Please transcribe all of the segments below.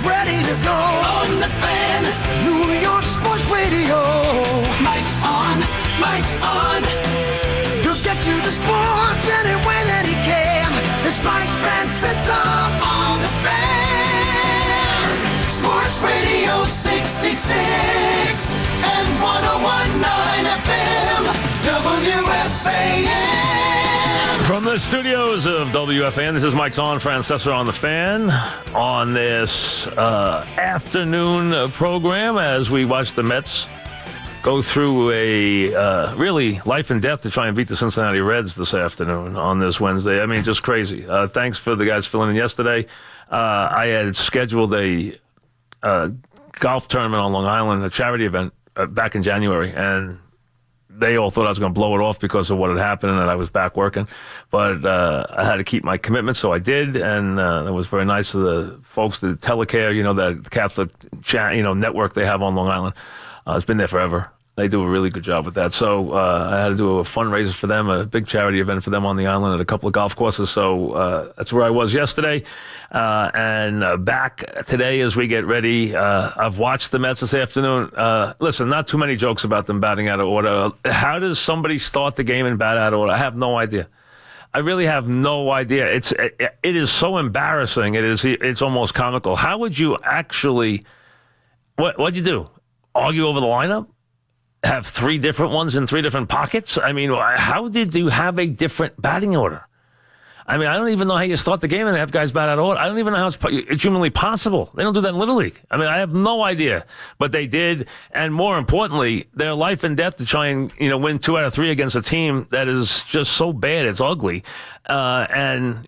ready to go. On the Fan, New York Sports Radio. Mike's on, Mike's on. He'll get you the sports any way that he can. It's Mike Francesa on the Fan. Sports Radio 66 and 101.9 FM. WFAN. From the studios of WFAN, this is Mike's on, Francesa on the Fan, on this afternoon program as we watch the Mets go through a really life and death to try and beat the Cincinnati Reds this afternoon on this Wednesday. I mean, just crazy. Thanks for the guys filling in yesterday. I had scheduled a golf tournament on Long Island, a charity event, back in January, and they all thought I was going to blow it off because of what had happened and that I was back working. But I had to keep my commitment, so I did. And it was very nice of the folks at Telecare, the Catholic network they have on Long Island. It's been there forever. They do a really good job with that. So I had to do a fundraiser for them, a big charity event for them on the island at a couple of golf courses. So that's where I was yesterday. And back today as we get ready. I've watched the Mets this afternoon. Listen, not too many jokes about them batting out of order. How does somebody start the game and bat out of order? I have no idea. I really have no idea. It is so embarrassing. It's almost comical. How would you actually, what'd you do? Argue over the lineup? Have three different ones in three different pockets? I mean, how did you have a different batting order? I mean, I don't even know how you start the game and have guys bat out of order. I don't even know how it's humanly possible. They don't do that in Little League. I mean, I have no idea. But they did. And more importantly, their life and death to try and, win 2 out of 3 against a team that is just so bad. It's ugly. And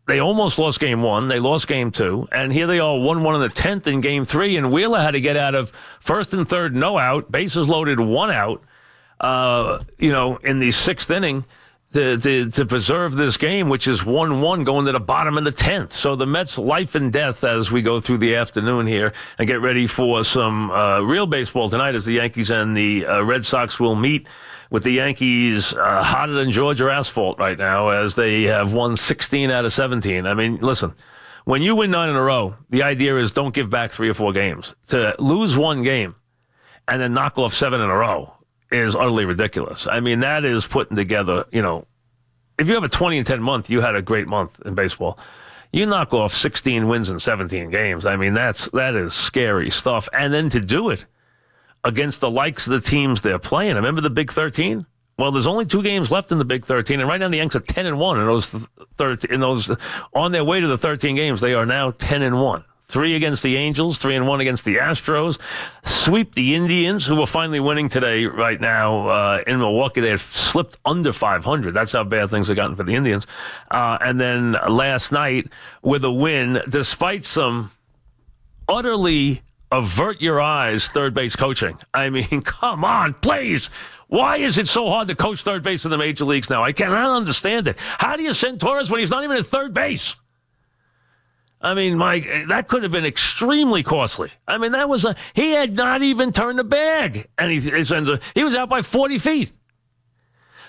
they almost lost game 1. They lost game 2. And here they are, 1-1 in the 10th in game 3. And Wheeler had to get out of first and third, no out, bases loaded, 1 out, in the 6th inning to preserve this game, which is 1-1 going to the bottom of the 10th. So the Mets' life and death as we go through the afternoon here and get ready for some real baseball tonight as the Yankees and the Red Sox will meet, with the Yankees hotter than Georgia asphalt right now as they have won 16 out of 17. I mean, listen, when you win 9 in a row, the idea is don't give back 3 or 4 games. To lose 1 game and then knock off 7 in a row is utterly ridiculous. I mean, that is putting together, if you have a 20-10 month, you had a great month in baseball. You knock off 16 wins in 17 games. I mean, that is scary stuff. And then to do it against the likes of the teams they're playing. Remember the Big 13? Well, there's only 2 games left in the Big 13, and right now the Yanks are 10-1 in those 13. In those, on their way to the 13 games, they are now 10-1. 3 against the Angels, 3-1 against the Astros. Sweep the Indians, who are finally winning today. Right now in Milwaukee, they have slipped under 500. That's how bad things have gotten for the Indians. And then last night with a win, despite some utterly avert your eyes third base coaching. I mean, come on, please. Why is it so hard to coach third base in the major leagues now? I cannot understand it. How do you send Torres when he's not even at third base? I mean, Mike, that could have been extremely costly. I mean, he had not even turned the bag, and he was out by 40 feet.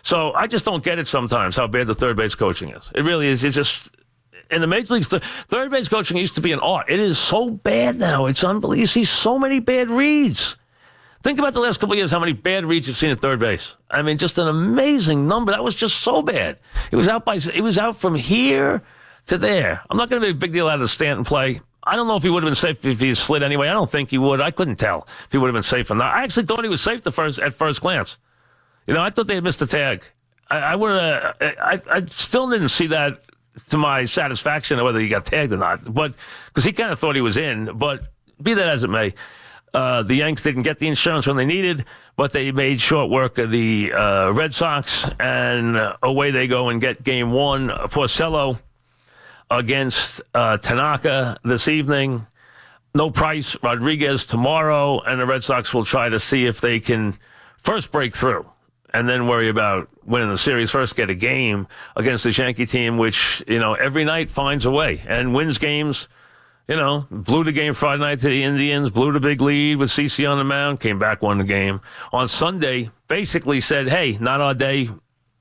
So I just don't get it sometimes how bad the third base coaching is. It really is. It's just, in the major leagues, third base coaching used to be an art. It is so bad now. It's unbelievable. You see so many bad reads. Think about the last couple of years, how many bad reads you've seen at third base. I mean, just an amazing number. That was just so bad. It was out from here to there. I'm not going to make a big deal out of the Stanton play. I don't know if he would have been safe if he slid anyway. I don't think he would. I couldn't tell if he would have been safe or not. I actually thought he was safe at first glance. I thought they had missed the tag. I still didn't see that to my satisfaction, whether he got tagged or not. But because he kind of thought he was in. But be that as it may, the Yanks didn't get the insurance when they needed, but they made short work of the Red Sox, and away they go and get game 1. Porcello against Tanaka this evening. No Price, Rodriguez tomorrow, and the Red Sox will try to see if they can first break through and then worry about winning the series. First get a game against the Yankee team, which, every night finds a way and wins games. Blew the game Friday night to the Indians, blew the big lead with CeCe on the mound, came back, won the game. On Sunday, basically said, hey, not our day,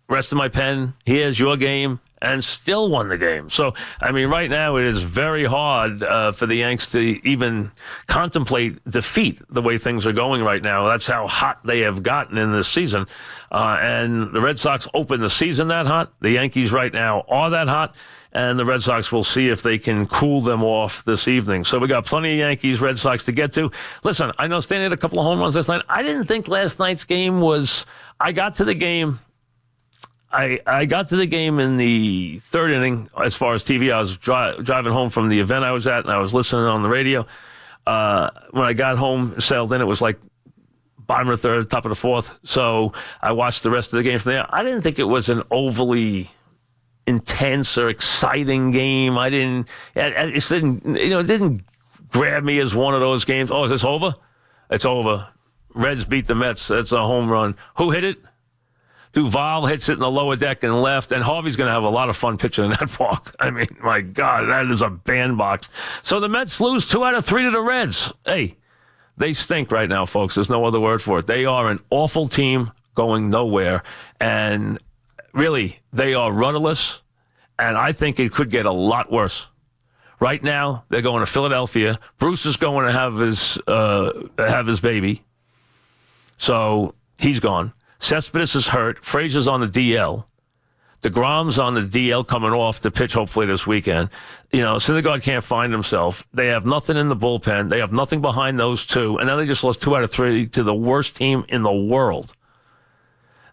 rest of my pen, here's your game, and still won the game. So, I mean, right now it is very hard for the Yanks to even contemplate defeat the way things are going right now. That's how hot they have gotten in this season. And the Red Sox opened the season that hot. The Yankees right now are that hot. And the Red Sox will see if they can cool them off this evening. So we got plenty of Yankees, Red Sox to get to. Listen, I know Stan had a couple of home runs last night. I didn't think last night's game was... I got to the game in the third inning as far as TV. I was driving home from the event I was at, and I was listening on the radio. When I got home, settled in, it was like bottom of the third, top of the fourth. So I watched the rest of the game from there. I didn't think it was an overly intense or exciting game. It didn't grab me as one of those games. Oh, is this over? It's over. Reds beat the Mets. That's a home run. Who hit it? Duvall hits it in the lower deck and left, and Harvey's going to have a lot of fun pitching in that park. I mean, my God, that is a bandbox. So the Mets lose 2 out of 3 to the Reds. Hey, they stink right now, folks. There's no other word for it. They are an awful team going nowhere, and really, they are rudderless, and I think it could get a lot worse. Right now, they're going to Philadelphia. Bruce is going to have his baby, so he's gone. Cespedes is hurt. Frazier's on the DL. DeGrom's on the DL coming off to pitch hopefully this weekend. Syndergaard can't find himself. They have nothing in the bullpen. They have nothing behind those two, and now they just lost 2 out of 3 to the worst team in the world.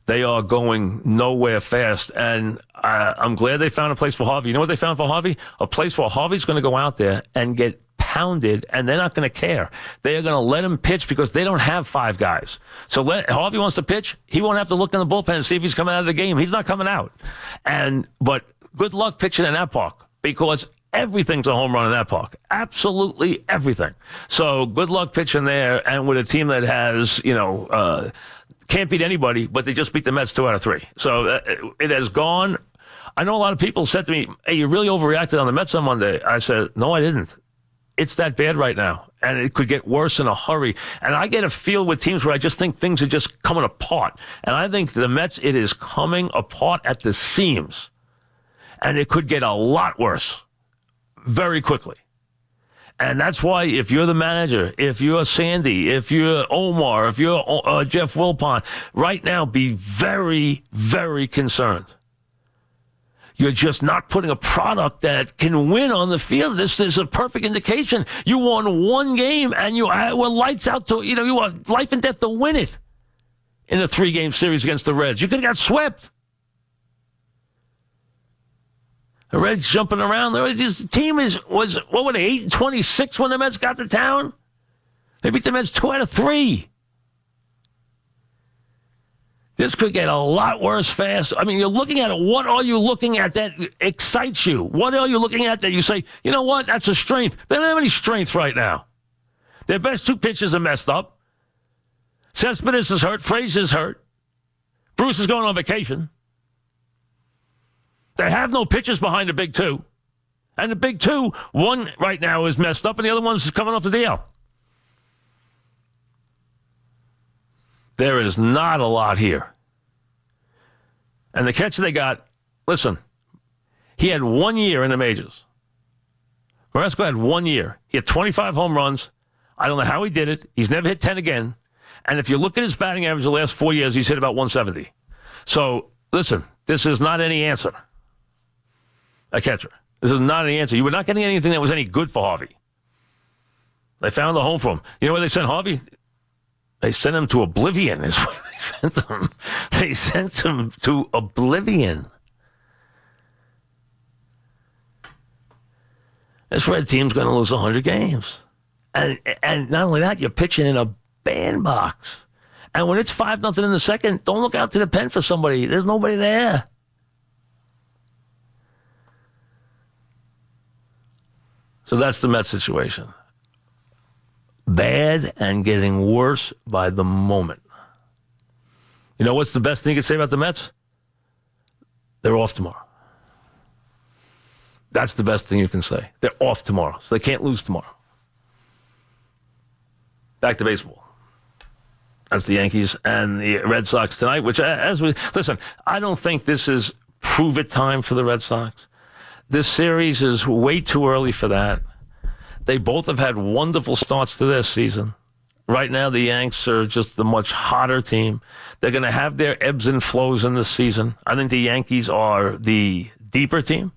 They are going nowhere fast, and I'm glad they found a place for Harvey. You know what they found for Harvey? A place where Harvey's going to go out there and get pounded, and they're not going to care. They are going to let him pitch because they don't have 5 guys. So Harvey wants to pitch. He won't have to look in the bullpen and see if he's coming out of the game. He's not coming out. But good luck pitching in that park because everything's a home run in that park. Absolutely everything. So good luck pitching there, and with a team that has, can't beat anybody, but they just beat the Mets 2 out of 3. So it has gone. I know a lot of people said to me, hey, you really overreacted on the Mets on Monday. I said, no, I didn't. It's that bad right now, and it could get worse in a hurry. And I get a feel with teams where I just think things are just coming apart. And I think the Mets, it is coming apart at the seams. And it could get a lot worse very quickly. And that's why if you're the manager, if you're Sandy, if you're Omar, if you're Jeff Wilpon, right now be very, very concerned. You're just not putting a product that can win on the field. This is a perfect indication. You won 1 game and you were lights out to, you were life and death to win it in a 3-game series against the Reds. You could have got swept. The Reds jumping around. This team was what were they, 8-26 when the Mets got to town? They beat the Mets 2 out of 3. This could get a lot worse fast. I mean, you're looking at it. What are you looking at that excites you? What are you looking at that you say, you know what, that's a strength? They don't have any strength right now. Their best 2 pitchers are messed up. Cespedes is hurt. Frazier's hurt. Bruce is going on vacation. They have no pitchers behind the big 2. And the big 2, one right now is messed up, and the other one's coming off the DL. There is not a lot here. And the catcher they got, listen, he had 1 year in the majors. Moresco had 1 year. He had 25 home runs. I don't know how he did it. He's never hit 10 again. And if you look at his batting average the last 4 years, he's hit about 170. So, listen, this is not any answer. A catcher. This is not any answer. You were not getting anything that was any good for Harvey. They found a home for him. You know where they sent Harvey? They sent him to oblivion, is where they sent him. They sent him to oblivion. This Red team's going to lose 100 games. And not only that, you're pitching in a bandbox. And when it's 5-0 in the second, don't look out to the pen for somebody. There's nobody there. So that's the Mets situation. Bad and getting worse by the moment. You know what's the best thing you can say about the Mets? They're off tomorrow. That's the best thing you can say. They're off tomorrow, so they can't lose tomorrow. Back to baseball. That's the Yankees and the Red Sox tonight, which listen, I don't think this is prove-it time for the Red Sox. This series is way too early for that. They both have had wonderful starts to this season. Right now, the Yanks are just the much hotter team. They're going to have their ebbs and flows in this season. I think the Yankees are the deeper team.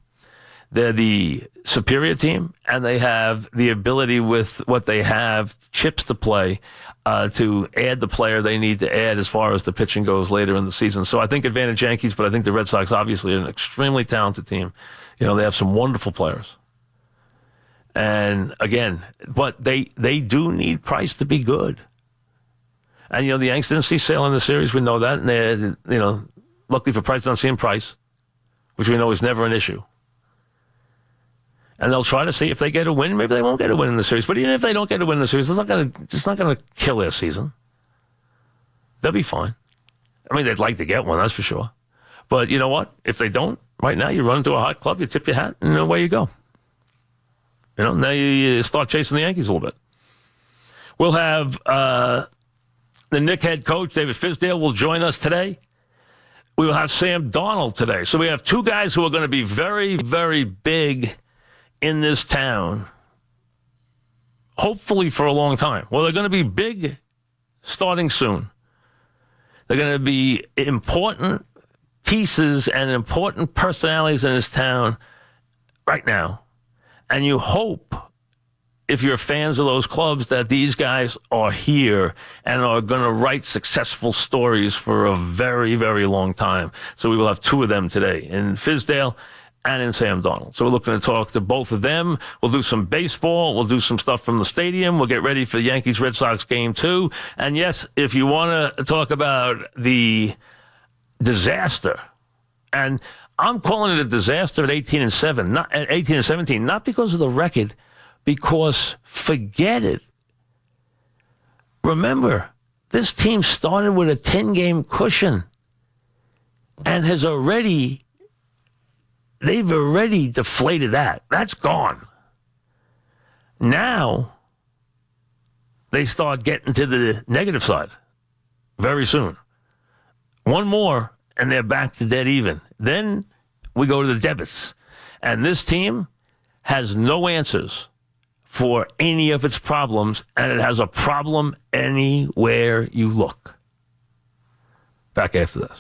They're the superior team, and they have the ability with what they have, chips to play, to add the player they need to add as far as the pitching goes later in the season. So I think advantage Yankees, but I think the Red Sox obviously are an extremely talented team. You know, they have some wonderful players. And again, but they do need Price to be good. And, you know, the Yanks didn't see Sale in the series. We know that. And they, you know, luckily for Price, not seeing Price, which we know is never an issue. And they'll try to see if they get a win. Maybe they won't get a win in the series. But even if they don't get a win in the series, it's not going to kill their season. They'll be fine. I mean, they'd like to get one, that's for sure. But you know what? If they don't, right now you run into a hot club, you tip your hat, and away you go. You know, now you start chasing the Yankees a little bit. We'll have the Knicks head coach, David Fizdale, will join us today. We will have Sam Darnold today. So we have two guys who are going to be very, very big in this town, hopefully for a long time. Well, they're going to be big starting soon. They're going to be important pieces and important personalities in this town right now. And you hope, if you're fans of those clubs, that these guys are here and are going to write successful stories for a very, very long time. So we will have two of them today, in Fizdale and in Sam Darnold. So we're looking to talk to both of them. We'll do some baseball. We'll do some stuff from the stadium. We'll get ready for the Yankees-Red Sox game 2. And yes, if you want to talk about the disaster, and I'm calling it a disaster at 18-7, not at 18-17, not because of the record, because forget it. Remember, this team started with a 10-game cushion and they've already deflated that. That's gone. Now, they start getting to the negative side very soon. One more, and they're back to dead even. Then we go to the debits. And this team has no answers for any of its problems, and it has a problem anywhere you look. Back after this.